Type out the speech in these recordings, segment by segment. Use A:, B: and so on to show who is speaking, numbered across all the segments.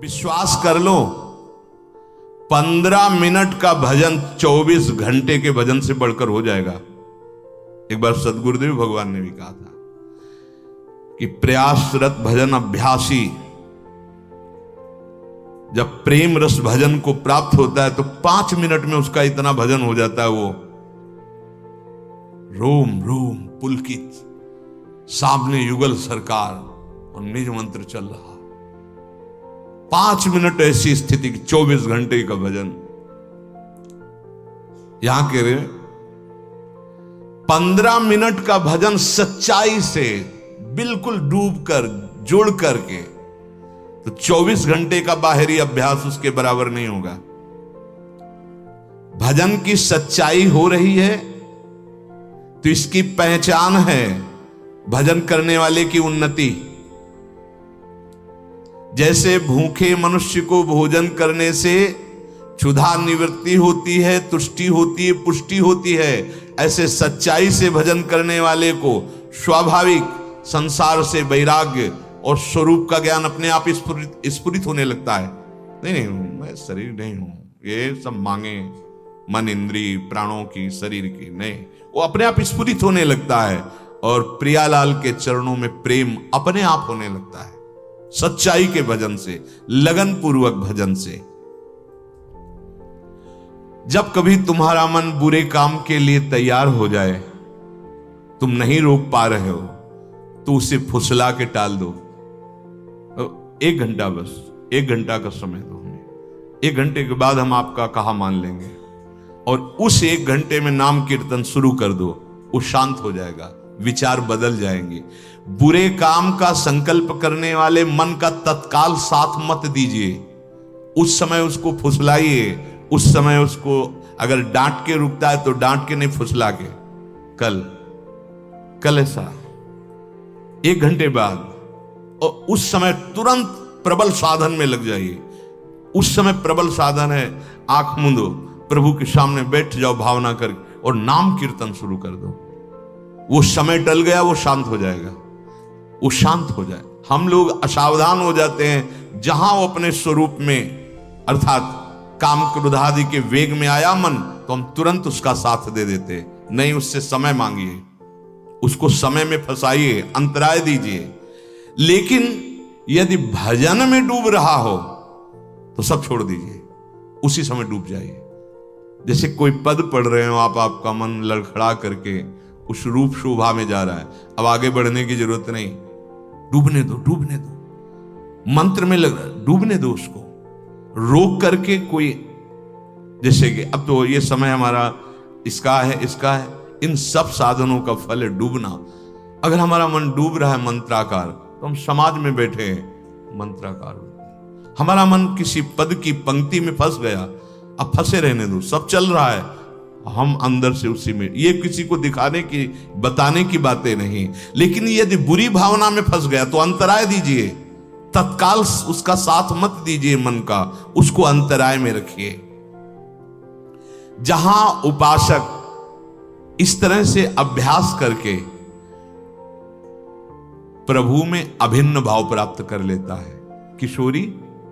A: विश्वास कर लो, 15 मिनट का भजन 24 घंटे के भजन से बढ़कर हो जाएगा। एक बार सदगुरुदेव भगवान ने भी कहा था कि प्रयासरत भजन अभ्यासी जब प्रेम रस भजन को प्राप्त होता है तो 5 मिनट में उसका इतना भजन हो जाता है, वो रोम रोम पुलकित, सामने युगल सरकार और निज मंत्र चल रहा। 5 मिनट ऐसी स्थिति की 24 घंटे का भजन। यहां कह रहे 15 मिनट का भजन सच्चाई से बिल्कुल डूब कर जुड़ करके, तो 24 घंटे का बाहरी अभ्यास उसके बराबर नहीं होगा। भजन की सच्चाई हो रही है तो इसकी पहचान है भजन करने वाले की उन्नति। जैसे भूखे मनुष्य को भोजन करने से क्षुधा निवृत्ति होती है, तुष्टि होती है, पुष्टि होती है, ऐसे सच्चाई से भजन करने वाले को स्वाभाविक संसार से वैराग्य और स्वरूप का ज्ञान अपने आप स्फुरित होने लगता है। नहीं, मैं शरीर नहीं हूं, ये सब मांगे मन इंद्रिय प्राणों की, शरीर की नहीं, वो अपने आप स्फुरित होने लगता है और प्रियालाल के चरणों में प्रेम अपने आप होने लगता है। सच्चाई के भजन से, लगन पूर्वक भजन से। जब कभी तुम्हारा मन बुरे काम के लिए तैयार हो जाए, तुम नहीं रोक पा रहे हो, तो उसे फुसला के टाल दो। 1 घंटा, बस 1 घंटा का समय दो हमें। 1 घंटे के बाद हम आपका कहा मान लेंगे, और उस 1 घंटे में नाम कीर्तन शुरू कर दो। वो शांत हो जाएगा, विचार बदल जाएंगे। बुरे काम का संकल्प करने वाले मन का तत्काल साथ मत दीजिए। उस समय उसको फुसलाइए, उस समय उसको अगर डांट के रुकता है तो डांट के, नहीं फुसला के। कल ऐसा 1 घंटे बाद, और उस समय तुरंत प्रबल साधन में लग जाइए। उस समय प्रबल साधन है, आंख मूंदो, प्रभु के सामने बैठ जाओ भावना करके और नाम कीर्तन शुरू कर दो। वो समय टल गया, वो शांत हो जाएगा, वो शांत हो जाए। हम लोग असावधान हो जाते हैं, जहां वो अपने स्वरूप में अर्थात काम क्रोध आदि के वेग में आया मन, तो हम तुरंत उसका साथ दे देते। नहीं, उससे समय मांगिए, उसको समय में फंसाइए, अंतराय दीजिए। लेकिन यदि भजन में डूब रहा हो तो सब छोड़ दीजिए, उसी समय डूब जाइए। जैसे कोई पद पढ़ रहे हो आप, आपका मन लड़खड़ा करके उस रूप शोभा में जा रहा है, अब आगे बढ़ने की जरूरत नहीं, डूबने दो, डूबने दो। मंत्र में लग रहा है, डूबने दो उसको, रोक करके। कोई जैसे कि अब तो ये समय हमारा इसका है, इसका है, इन सब साधनों का फल है डूबना। अगर हमारा मन डूब रहा है मंत्राकार, तो हम समाज में बैठे हैं मंत्राकार। हमारा मन किसी पद की पंक्ति में फंस गया, अब फंसे रहने दो, सब चल रहा है, हम अंदर से उसी में। ये किसी को दिखाने की, बताने की बातें नहीं। लेकिन यदि बुरी भावना में फंस गया तो अंतराय दीजिए, तत्काल उसका साथ मत दीजिए मन का, उसको अंतराय में रखिए। जहां उपासक इस तरह से अभ्यास करके प्रभु में अभिन्न भाव प्राप्त कर लेता है, किशोरी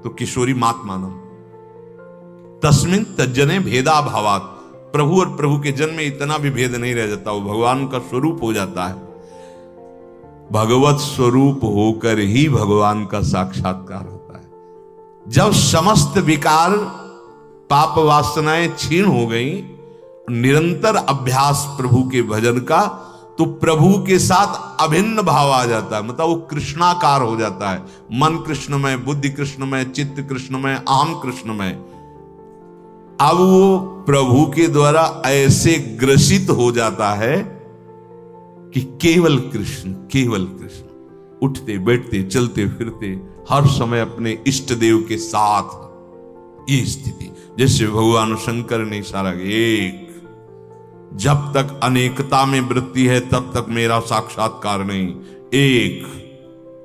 A: तो किशोरी मात मानम, तस्मिन तज्जने भेदा भावात। प्रभु और प्रभु के जन में इतना भी भेद नहीं रह जाता, वो भगवान का स्वरूप हो जाता है। भगवत स्वरूप होकर ही भगवान का साक्षात्कार होता है। जब समस्त विकार पाप वासनाएं क्षीण हो गई, निरंतर अभ्यास प्रभु के भजन का, तो प्रभु के साथ अभिन्न भाव आ जाता है। मतलब वो कृष्णाकार हो जाता है। मन कृष्णमय, बुद्धि कृष्णमय, चित्त कृष्णमय, अहम कृष्णमय। अब वो प्रभु के द्वारा ऐसे ग्रसित हो जाता है कि केवल कृष्ण, केवल कृष्ण। उठते बैठते चलते फिरते हर समय अपने इष्ट देव के साथ। ये स्थिति जैसे भगवान शंकर ने इशारा किया, एक, जब तक अनेकता में वृत्ति है तब तक मेरा साक्षात्कार नहीं। एक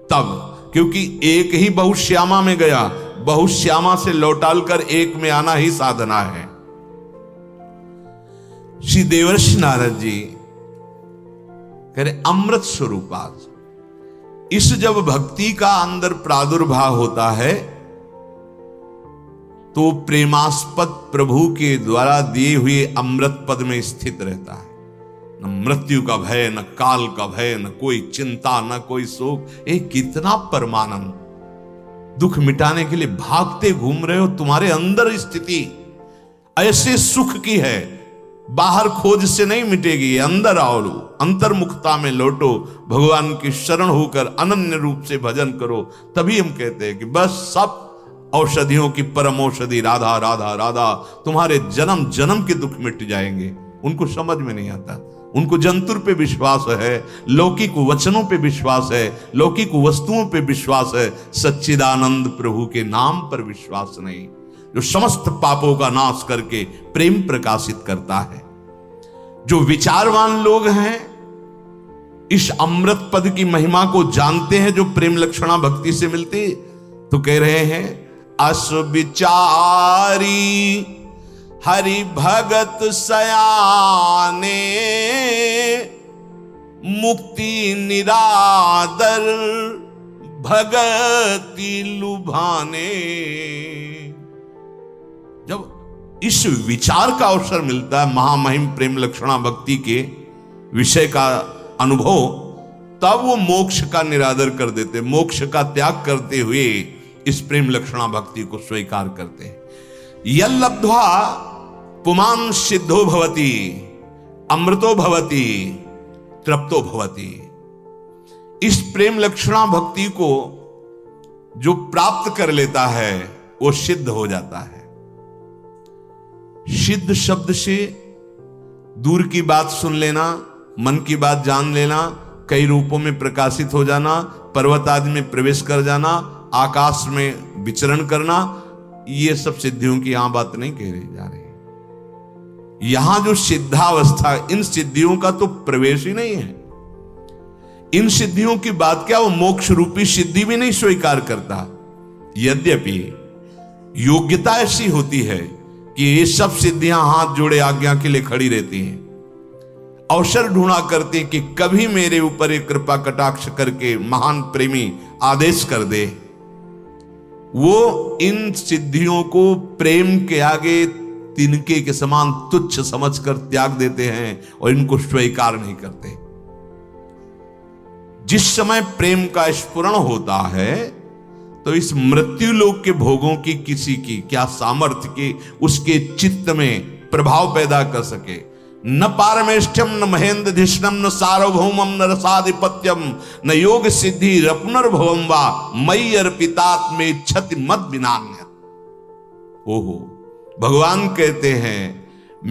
A: तब, क्योंकि एक ही बहुश्यामा में गया, बहुश्यामा से लौटाल कर एक में आना ही साधना है। श्री देवर्षि नारद जी कह रहे अमृत स्वरूपात। इस जब भक्ति का अंदर प्रादुर्भाव होता है तो प्रेमास्पद प्रभु के द्वारा दिए हुए अमृत पद में स्थित रहता है। न मृत्यु का भय, न काल का भय, न कोई चिंता, न कोई शोक। कितना परमानंद। दुख मिटाने के लिए भागते घूम रहे हो, तुम्हारे अंदर स्थिति ऐसे सुख की है, बाहर खोज से नहीं मिटेगी। अंदर आओ, अंतर्मुखता में लौटो, भगवान की शरण होकर अनन्य रूप से भजन करो। तभी हम कहते हैं कि बस सब औषधियों की परम औषधि राधा राधा राधा, तुम्हारे जन्म जन्म के दुख मिट जाएंगे। उनको समझ में नहीं आता, उनको जंतुर पे विश्वास है, लौकिक वचनों पे विश्वास है, लौकिक वस्तुओं पे विश्वास है, सच्चिदानंद प्रभु के नाम पर विश्वास नहीं, जो समस्त पापों का नाश करके प्रेम प्रकाशित करता है। जो विचारवान लोग हैं, इस अमृत पद की महिमा को जानते हैं, जो प्रेम लक्षणा भक्ति से मिलती, तो कह रहे हैं अस विचारी हरि भगत सयाने, मुक्ति निरादर भगति लुभाने। जब इस विचार का अवसर मिलता है, महामहिम प्रेम लक्षणा भक्ति के विषय का अनुभव, तब वो मोक्ष का निरादर कर देते, मोक्ष का त्याग करते हुए इस प्रेम लक्षणा भक्ति को स्वीकार करते हैं। यल लब्ध्वा पुमान सिद्धो भवति, अमृतो भवति, तृप्तो भवति। इस प्रेम लक्षणा भक्ति को जो प्राप्त कर लेता है वो सिद्ध हो जाता है। सिद्ध शब्द से दूर की बात सुन लेना, मन की बात जान लेना, कई रूपों में प्रकाशित हो जाना, पर्वत आदि में प्रवेश कर जाना, आकाश में विचरण करना, ये सब सिद्धियों की यहां बात नहीं कह रही जा रही। यहां जो सिद्धावस्था, इन सिद्धियों का तो प्रवेश ही नहीं है। इन सिद्धियों की बात क्या, वो मोक्ष रूपी सिद्धि भी नहीं स्वीकार करता। यद्यपि योग्यता ऐसी होती है कि ये सब सिद्धियां हाथ जोड़े आज्ञा के लिए खड़ी रहती हैं, अवसर ढूंढा करते कि कभी मेरे ऊपर एक कृपा कटाक्ष करके महान प्रेमी आदेश कर दे। वो इन सिद्धियों को प्रेम के आगे तिनके के समान तुच्छ समझकर त्याग देते हैं और इनको स्वीकार नहीं करते। जिस समय प्रेम का स्फुरण होता है तो इस मृत्यु लोक के भोगों की किसी की क्या सामर्थ्य कि उसके चित्त में प्रभाव पैदा कर सके। न पारमेष्ठ्यम न महेंद्र धिष्णम न सार्वभौमम न रसाधिपत्यम न योग सिद्धि रपुनर्भवम वा मयि अर्पितात्मे क्षति मद विनान्य। ओहो, भगवान कहते हैं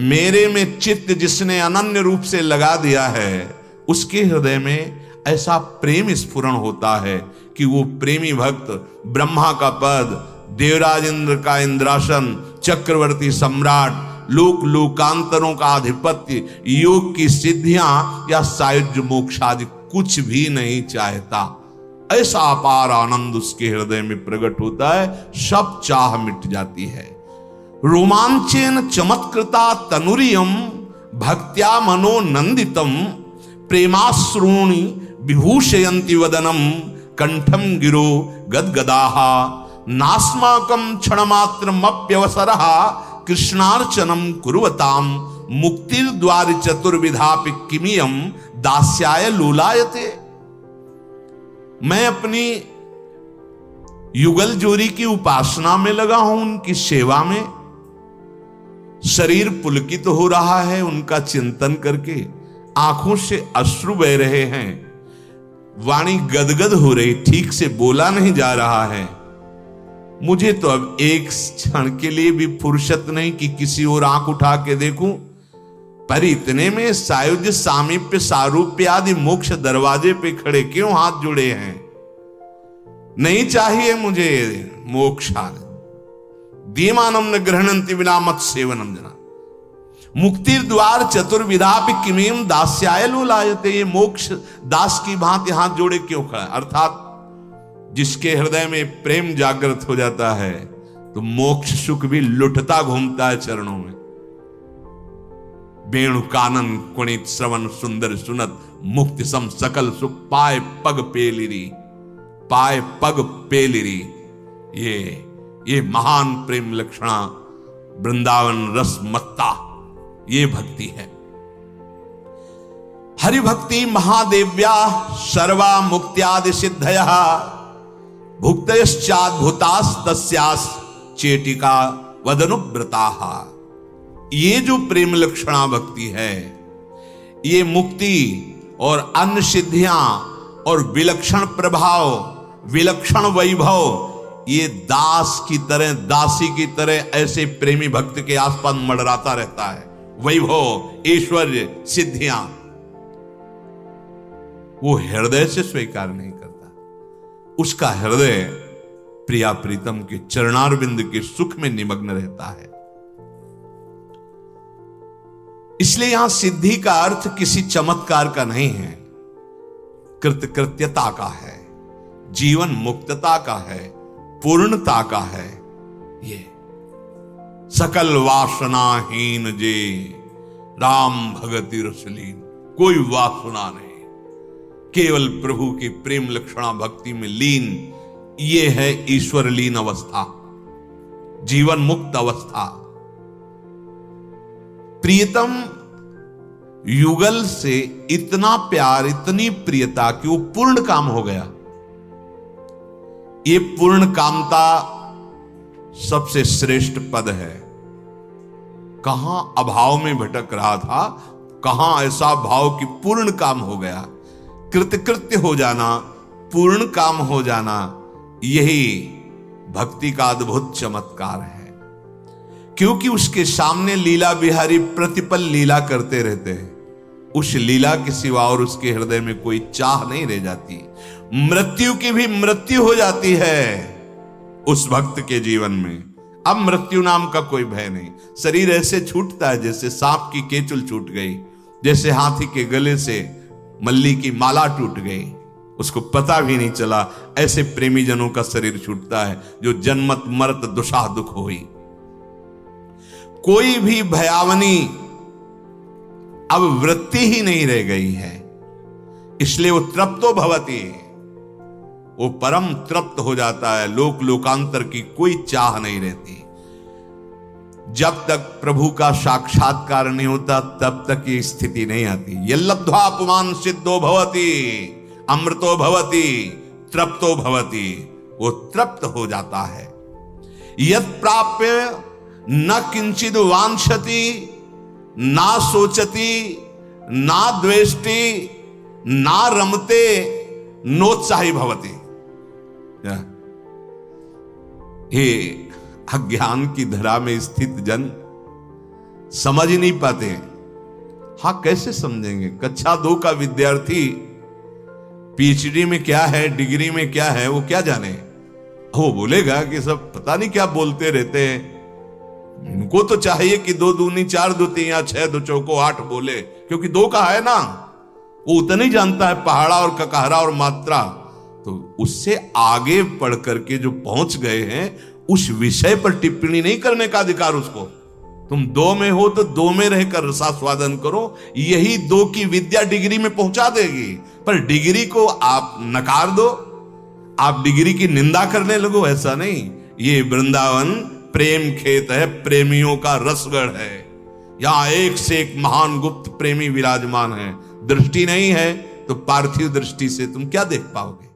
A: मेरे में चित्त जिसने अनन्य रूप से लगा दिया है, उसके हृदय में ऐसा प्रेम स्फुरण होता है कि वो प्रेमी भक्त ब्रह्मा का पद, देवराज इंद्र का इंद्रासन, चक्रवर्ती सम्राट, लोक लोकांतरों का आधिपत्य, योग की सिद्धियां या सायुज्य मोक्ष आदि कुछ भी नहीं चाहता। ऐसा अपार आनंद उसके हृदय में प्रकट होता है, सब चाह मिट जाती है। रोमांचेन चमत्कृता तनुरियम भक्त्या मनो नंदितम प्रेमाश्रूणि विभूषयन्ति वदनम कंठम गिरो गदगदाः नास्माकं क्षणमात्रमप्यवसरः कृष्णार्चनम कुर्वताम मुक्तिर्द्वार चतुर्विधापि किमियम दास्याय लोलायते। मैं अपनी युगल जोरी की उपासना में लगा हूं, उनकी सेवा में। शरीर पुलकित हो रहा है उनका चिंतन करके, आंखों से अश्रु बह रहे हैं, वाणी गदगद हो रही, ठीक से बोला नहीं जा रहा है। मुझे तो अब एक क्षण के लिए भी फुर्सत नहीं कि किसी और आंख उठा के देखूं, पर इतने में सायुज्य सामीप्य सारूप्य आदि मोक्ष दरवाजे पे खड़े क्यों हाथ जुड़े हैं। नहीं चाहिए मुझे मोक्ष आदि, दीमानम न ग्रहणंति विना मत सेवनम जना मुक्ति द्वार चतुर्विधापि किमीम दास्याय लोलायते। ये मोक्ष दास की भांति हाथ जोड़े क्यों खड़ा, अर्थात जिसके हृदय में प्रेम जागृत हो जाता है तो मोक्ष सुख भी लुटता घूमता है चरणों में। वेणु कानन कुणित श्रवण सुंदर सुनत मुक्ति सम सकल सुख पाए पग पेलिरी, पाए पग पेलिरी। ये ये महान प्रेम लक्षणा वृंदावन रस मत्ता, ये भक्ति है। हरि भक्ति महादेव्या सर्वा मुक्त्यादि सिद्धयः भुक्तयश्चाद्भुतास् तस्यास् चेटिका वदनुव्रताः। ये जो प्रेम लक्षणा भक्ति है, ये मुक्ति और अन्य सिद्धियां और विलक्षण प्रभाव, विलक्षण वैभव, ये दास की तरह, दासी की तरह ऐसे प्रेमी भक्त के आसपास मंडराता रहता है। वैभव, ऐश्वर्य, सिद्धियां वो हृदय से स्वीकार नहीं करता। उसका हृदय प्रिया प्रीतम के चरणारविंद के सुख में निमग्न रहता है। इसलिए यहां सिद्धि का अर्थ किसी चमत्कार का नहीं है, कृतकृत्यता का है, जीवन मुक्तता का है, पूर्णता का है। ये सकल वासनाहीन जे राम भगति रसलीन, कोई वासना नहीं, केवल प्रभु की प्रेम लक्षणा भक्ति में लीन, ये है ईश्वर लीन अवस्था, जीवन मुक्त अवस्था। प्रियतम युगल से इतना प्यार, इतनी प्रियता कि वो पूर्ण काम हो गया। ये पूर्ण कामता सबसे श्रेष्ठ पद है। कहां अभाव में भटक रहा था, कहां ऐसा भाव कि पूर्ण काम हो गया, कृतकृत्य हो जाना, पूर्ण काम हो जाना, यही भक्ति का अद्भुत चमत्कार है। क्योंकि उसके सामने लीला बिहारी प्रतिपल लीला करते रहते हैं। उस लीला के सिवा और उसके हृदय में कोई चाह नहीं रह जाती। मृत्यु की भी मृत्यु हो जाती है उस भक्त के जीवन में। अब मृत्यु नाम का कोई भय नहीं। शरीर ऐसे छूटता है जैसे सांप की केचुल छूट गई, जैसे हाथी के गले से मल्ली की माला टूट गई, उसको पता भी नहीं चला। ऐसे प्रेमी जनों का शरीर छूटता है जो जन्मत मरत दुषा दुख हुई। कोई भी भयावनी अब वृत्ति ही नहीं रह गई है। इसलिए वो तृप्तो भवति, वो परम तृप्त हो जाता है। लोक लोकांतर की कोई चाह नहीं रहती। जब तक प्रभु का साक्षात्कार नहीं होता तब तक ये स्थिति नहीं आती। यल्लब्ध्वा पुमान सिद्धो भवति अमृतो भवति तृप्तो भवति, वो तृप्त हो जाता है। यत् प्राप्य न किंचिद वांछति ना सोचति ना द्वेष्टि ना रमते नोत्साही भवति। हे अज्ञान की धरा में स्थित जन समझ ही नहीं पाते। हाँ, कैसे समझेंगे? कक्षा 2 का विद्यार्थी पीएचडी में क्या है, डिग्री में क्या है, वो क्या जाने? वो बोलेगा कि सब पता नहीं क्या बोलते रहते हैं। इनको तो चाहिए कि 2 दूनी 4, 2 3 या 6, 2 चौको 8 बोले, क्योंकि 2 का है ना। वो उतना ही जानता है पहाड़ा और ककहरा और मात्रा। तो उससे आगे पढ़ करके जो पहुंच गए हैं, उस विषय पर टिप्पणी नहीं करने का अधिकार उसको। तुम 2 में हो तो 2 में रहकर रसास्वादन करो। यही 2 की विद्या डिग्री में पहुंचा देगी। पर डिग्री को आप नकार दो, आप डिग्री की निंदा करने लगो, ऐसा नहीं। ये वृंदावन प्रेम खेत है, प्रेमियों का रसगढ़ है। यहां एक से एक महान गुप्त प्रेमी विराजमान है। दृष्टि नहीं है तो पार्थिव दृष्टि से तुम क्या देख पाओगे?